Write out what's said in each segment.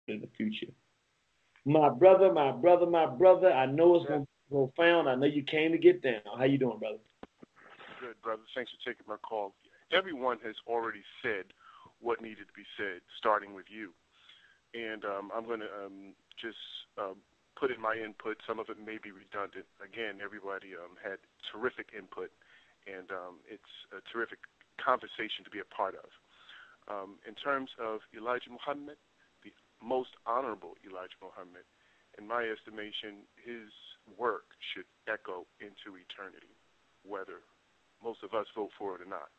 in the future. My brother, my brother, my brother. I know it's Yeah. gonna be profound. I know you came to get down. How you doing, brother? Good, brother. Thanks for taking my call. Everyone has already said what needed to be said, starting with you. And I'm going to just put in my input. Some of it may be redundant. Again, everybody had terrific input, and it's a terrific conversation to be a part of. In terms of Elijah Muhammad, the most honorable Elijah Muhammad, in my estimation, his work should echo into eternity, whether most of us vote for it or not.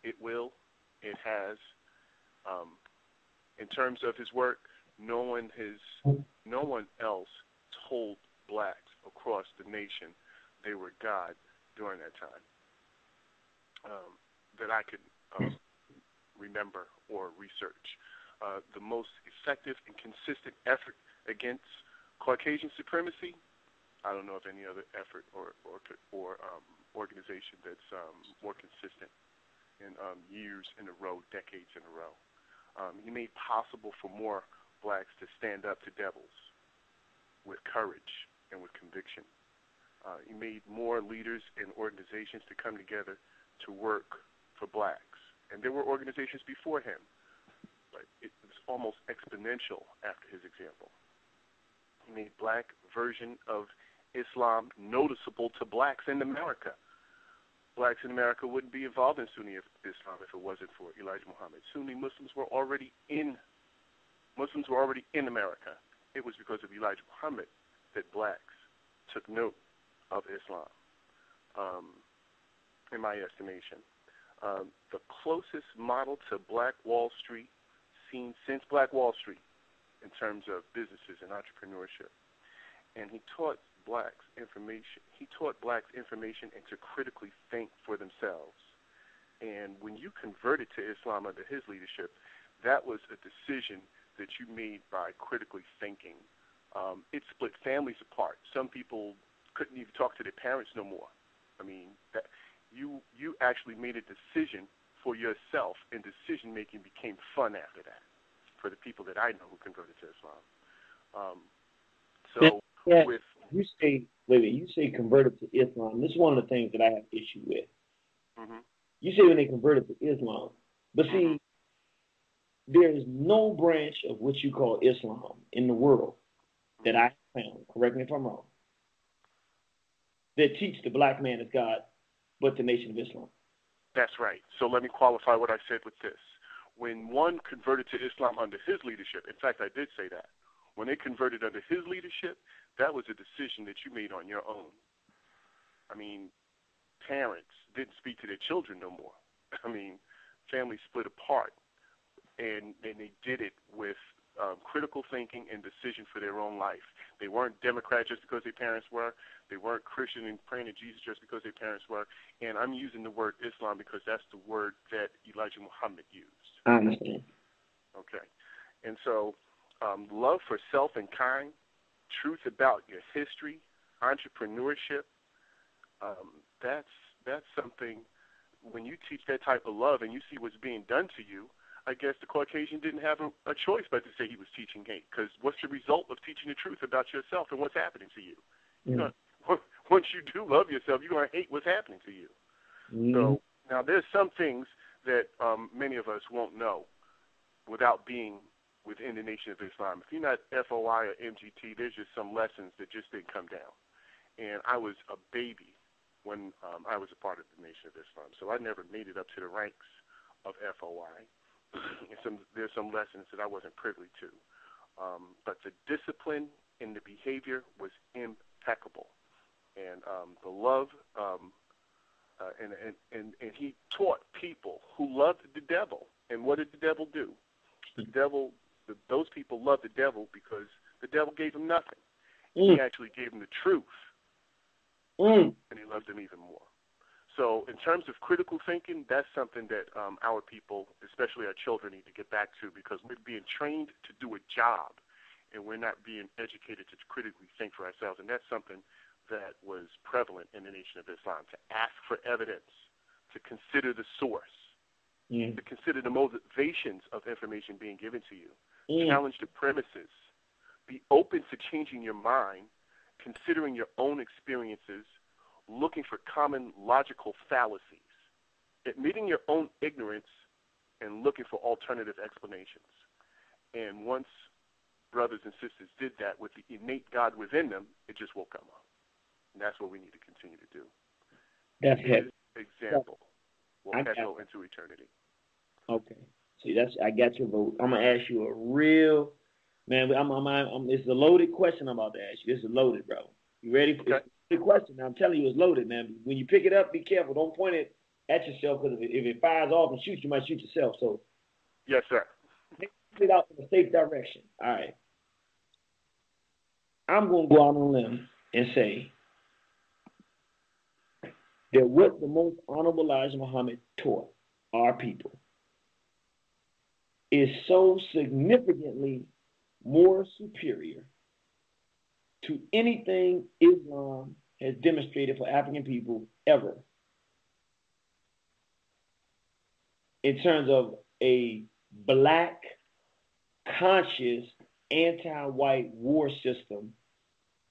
It will. It has. In terms of his work, no one else told blacks across the nation they were God during that time that I could remember or research. The most effective and consistent effort against Caucasian supremacy, I don't know of any other effort or organization that's more consistent in years in a row, decades in a row. He made possible for more blacks to stand up to devils with courage and with conviction. He made more leaders and organizations to come together to work for blacks. And there were organizations before him, but it was almost exponential after his example. He made black version of Islam noticeable to blacks in America. Blacks in America wouldn't be involved in Sunni Islam if it wasn't for Elijah Muhammad. Sunni Muslims were already in America. It was because of Elijah Muhammad that blacks took note of Islam, in my estimation. The closest model to Black Wall Street seen since Black Wall Street in terms of businesses and entrepreneurship. And he taught blacks information. He taught blacks information and to critically think for themselves. And when you converted to Islam under his leadership, that was a decision that you made by critically thinking. It split families apart. Some people couldn't even talk to their parents no more. I mean, you actually made a decision for yourself, and decision-making became fun after that for the people that I know who converted to Islam. So Yeah, with you say, wait a minute, you say converted to Islam. This is one of the things that I have issue with. mhm, You say when they converted to Islam, but mhm, see, there is no branch of what you call Islam in the world that mhm. I have found, correct me if I'm wrong, that teach the black man as God, but the Nation of Islam. That's right. So let me qualify what I said with this. When one converted to Islam under his leadership, in fact, I did say that. When they converted under his leadership, that was a decision that you made on your own. I mean, parents didn't speak to their children no more. I mean, families split apart, and they did it with critical thinking and decision for their own life. They weren't Democrat just because their parents were. They weren't Christian and praying to Jesus just because their parents were. And I'm using the word Islam because that's the word that Elijah Muhammad used. I understand. Okay. And so love for self and kind, truth about your history, entrepreneurship, that's something, when you teach that type of love and you see what's being done to you, I guess the Caucasian didn't have a choice but to say he was teaching hate, because what's the result of teaching the truth about yourself and what's happening to you? Mm. Once you do love yourself, you're going to hate what's happening to you. Mm. So now there's some things that many of us won't know without being within the Nation of Islam. If you're not FOI or MGT, there's just some lessons that just didn't come down. And I was a baby when I was a part of the Nation of Islam, so I never made it up to the ranks of FOI. There's some lessons that I wasn't privy to. But the discipline and the behavior was impeccable. And the love, and he taught people who loved the devil. And what did the devil do? Those people loved the devil because the devil gave them nothing. Mm. He actually gave them the truth, Mm. and he loved them even more. So in terms of critical thinking, that's something that our people, especially our children, need to get back to, because we're being trained to do a job, and we're not being educated to critically think for ourselves. And that's something that was prevalent in the Nation of Islam, to ask for evidence, to consider the source, Mm. to consider the motivations of information being given to you. Challenge the premises. Be open to changing your mind, considering your own experiences, looking for common logical fallacies, admitting your own ignorance, and looking for alternative explanations. And once brothers and sisters did that with the innate God within them, it just will come up. And that's what we need to continue to do. That's His example will I got echo into eternity. Okay. See, I got your vote. I'm gonna ask you a real man. It's a loaded question I'm about to ask you. This is loaded, bro. You ready? Okay. It's a good question. I'm telling you, it's loaded, man. When you pick it up, be careful. Don't point it at yourself, because if it fires off and shoots, you might shoot yourself. So, Yes, sir. put it out in a safe direction. All right. I'm gonna go out on a limb and say that what the most honorable Elijah Muhammad taught our people is so significantly more superior to anything Islam has demonstrated for African people ever, in terms of a black, conscious, anti-white war system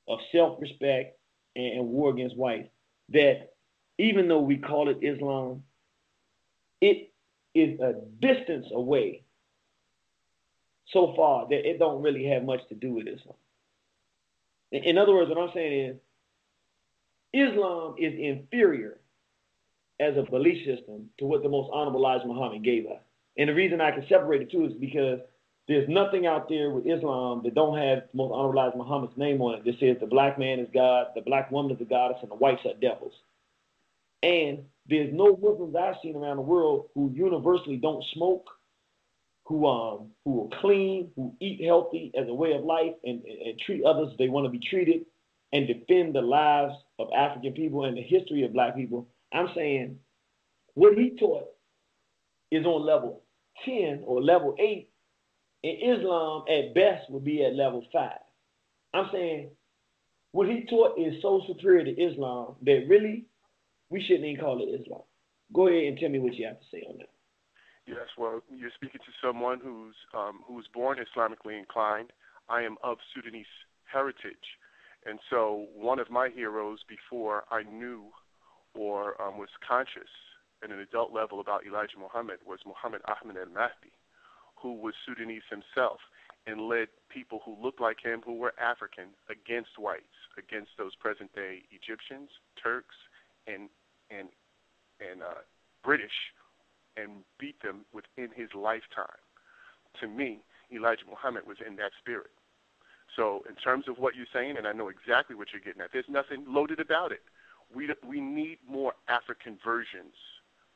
of self-respect and war against whites, that even though we call it Islam, it is a distance away so far that it don't really have much to do with Islam. In other words, what I'm saying is Islam is inferior as a belief system to what the most honorable Elijah Muhammad gave us. And the reason I can separate the two is because there's nothing out there with Islam that don't have the most honorable Elijah Muhammad's name on it that says the black man is God, the black woman is a goddess, and the whites are devils. And there's no Muslims I've seen around the world who universally don't smoke, who are clean, who eat healthy as a way of life, and treat others as they want to be treated, and defend the lives of African people and the history of black people. I'm saying what he taught is on level 10 or level 8, and Islam at best would be at level 5. I'm saying what he taught is so superior to Islam that really we shouldn't even call it Islam. Go ahead and tell me what you have to say on that. Yes, well, you're speaking to someone who was born Islamically inclined. I am of Sudanese heritage, and so one of my heroes before I knew or was conscious at an adult level about Elijah Muhammad was Muhammad Ahmed al-Mahdi, who was Sudanese himself and led people who looked like him, who were African, against whites, against those present-day Egyptians, Turks, and British, and beat them within his lifetime. To me, Elijah Muhammad was in that spirit. So in terms of what you're saying, and I know exactly what you're getting at, there's nothing loaded about it. We need more African versions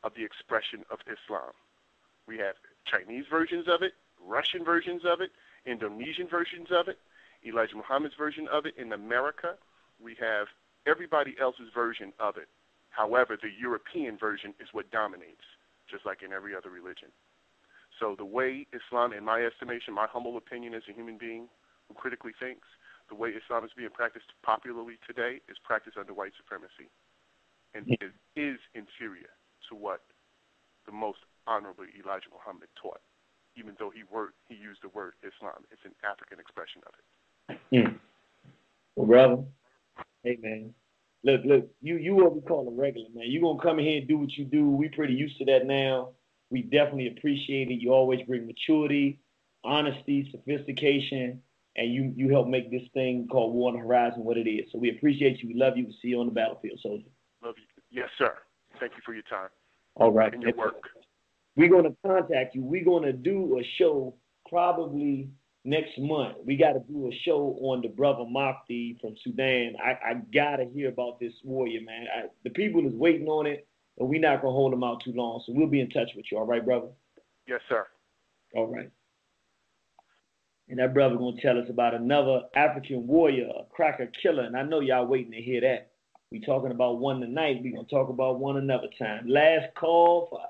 of the expression of Islam. We have Chinese versions of it, Russian versions of it, Indonesian versions of it, Elijah Muhammad's version of it in America. We have everybody else's version of it. However, the European version is what dominates, just like in every other religion. So the way Islam, in my estimation, my humble opinion as a human being who critically thinks, the way Islam is being practiced popularly today is practiced under white supremacy. And it is inferior to what the most honorable Elijah Muhammad taught, even though he used the word Islam. It's an African expression of it. Well, brother, hey, man. Look, you what we call a regular, man. You going to come in here and do what you do. We pretty used to that now. We definitely appreciate it. You always bring maturity, honesty, sophistication, and you help make this thing called War on the Horizon what it is. So we appreciate you. We love you. We'll see you on the battlefield, soldier. Love you. Yes, sir. Thank you for your time. All right. And your work. We're going to contact you. We're going to do a show probably next month. We got to do a show on the brother Martyrs from Sudan. I got to hear about this warrior, man. The people is waiting on it, and we're not going to hold them out too long. So we'll be in touch with you. All right, brother? Yes, sir. All right. And that brother going to tell us about another African warrior, a cracker killer. And I know y'all waiting to hear that. We talking about one tonight. We're going to talk about one another time. Last call for,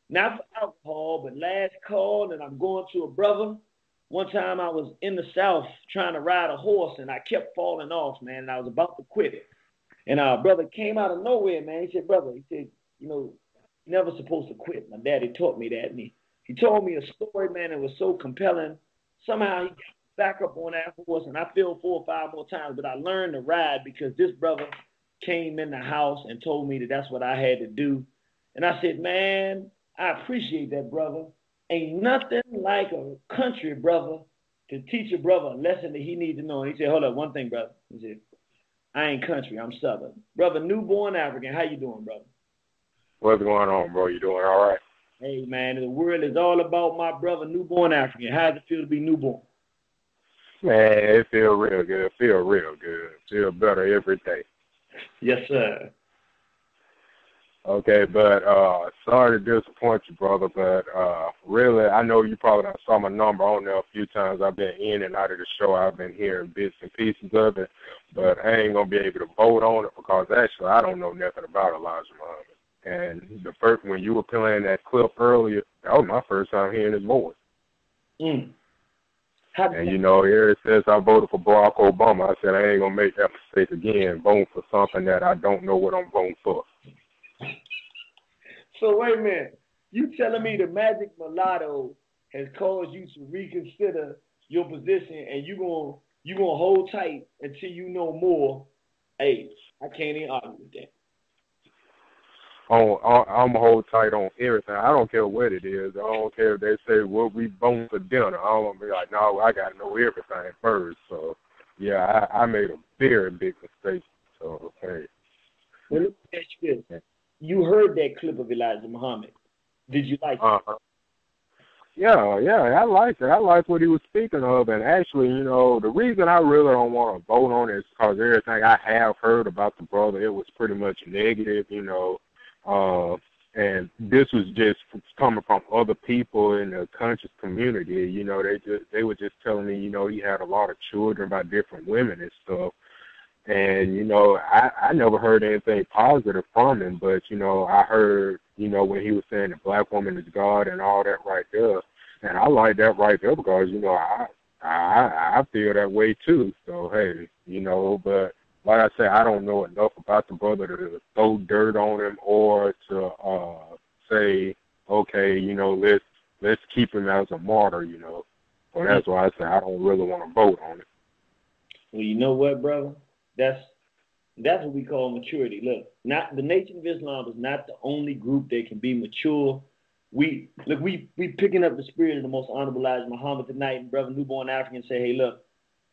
not for alcohol, but last call. And I'm going to a brother. One time I was in the South trying to ride a horse, and I kept falling off, man, and I was about to quit it. And our brother came out of nowhere, man. He said, brother, you know, you're never supposed to quit. My daddy taught me that. And he told me a story, man, that was so compelling. Somehow he got back up on that horse, and I fell 4 or 5 more times, but I learned to ride because this brother came in the house and told me that that's what I had to do. And I said, man, I appreciate that, brother. Ain't nothing like a country brother to teach a brother a lesson that he needs to know. And he said, hold up, one thing, brother. He said, I ain't country, I'm Southern. Brother, newborn African, how you doing, brother? What's going on, bro? You doing all right? Hey, man, the world is all about my brother, newborn African. How does it feel to be newborn? Man, it feel real good. Feel real good. Feel better every day. Yes, sir. Okay, but sorry to disappoint you, brother, but really, I know you probably done saw my number on there a few times. I've been in and out of the show. I've been hearing bits and pieces of it, but I ain't going to be able to vote on it because actually I don't know nothing about Elijah Muhammad. And the first, when you were playing that clip earlier, that was my first time hearing his voice. Mm. And, you know, ever since I voted for Barack Obama, I said I ain't going to make that mistake again, voting for something that I don't know what I'm voting for. So wait a minute. You telling me the Magic Mulatto has caused you to reconsider your position and you gonna hold tight until you know more? Hey, I can't even argue with that. I'm going to hold tight on everything. I don't care what it is. I don't care if they say, well, we voting for dinner. I'm going to be like, no, I got to know everything first. So, yeah, I made a very big mistake. So, hey. Well, let me ask you this. You heard that clip of Elijah Muhammad. Did you like it? Yeah, I liked it. I liked what he was speaking of. And actually, you know, the reason I really don't want to vote on it is because everything I have heard about the brother, it was pretty much negative, you know. And this was just coming from other people in the conscious community. You know, they were just telling me, you know, he had a lot of children by different women and stuff. And, you know, I never heard anything positive from him, but, you know, I heard, you know, when he was saying the black woman is God and all that right there. And I like that right there because, you know, I feel that way too. So, hey, you know, but like I said, I don't know enough about the brother to throw dirt on him or to say, okay, you know, let's keep him as a martyr, you know. So that's why I say I don't really want to vote on it. Well, you know what, brother? That's what we call maturity. Look, not the Nation of Islam is not the only group that can be mature. We picking up the spirit of the most honorable Elijah Muhammad tonight, and brother newborn African say, hey, look,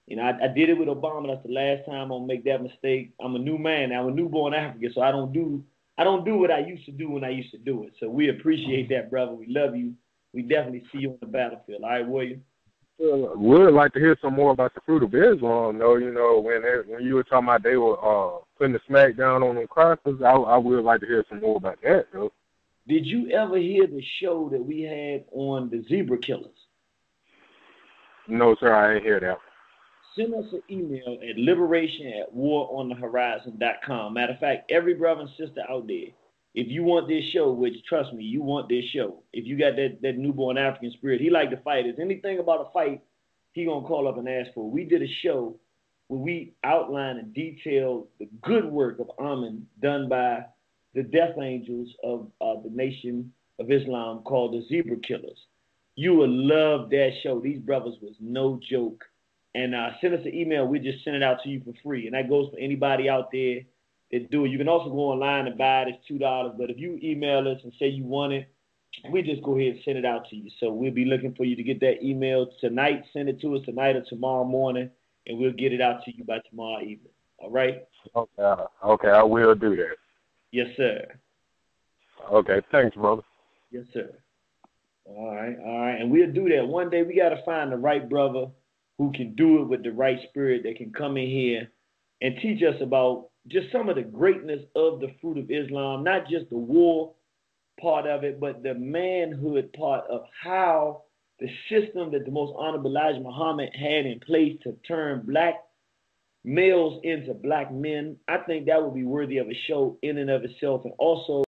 you know, I did it with Obama. That's the last time I'm gonna make that mistake. I'm a new man. I'm a newborn African, so I don't do what I used to do when I used to do it. So we appreciate that, brother. We love you. We definitely see you on the battlefield. All right, William. Would like to hear some more about the fruit of Islam, though. You know, when you were talking about they were putting the smack down on them crackers, I would like to hear some more about that, though. Did you ever hear the show that we had on the zebra killers? No, sir, I ain't hear that. Send us an email at liberation@waronthehorizon.com. Matter of fact, every brother and sister out there, if you want this show, which trust me, you want this show. If you got that newborn African spirit, he like to fight. If anything about a fight, he gonna call up and ask for it. We did a show where we outlined and detailed the good work of Amen done by the death angels of the Nation of Islam called the Zebra Killers. You would love that show. These brothers was no joke. And send us an email. We just send it out to you for free. And that goes for anybody out there that do it. You can also go online and buy it. It's $2. But if you email us and say you want it, we just go ahead and send it out to you. So we'll be looking for you to get that email tonight. Send it to us tonight or tomorrow morning, and we'll get it out to you by tomorrow evening. All right? Okay, I will do that. Yes, sir. Okay, thanks, brother. Yes, sir. All right. And we'll do that. One day we got to find the right brother who can do it with the right spirit that can come in here and teach us about just some of the greatness of the fruit of Islam, not just the war part of it, but the manhood part of how the system that the most honorable Elijah Muhammad had in place to turn black males into black men. I think that would be worthy of a show in and of itself. And also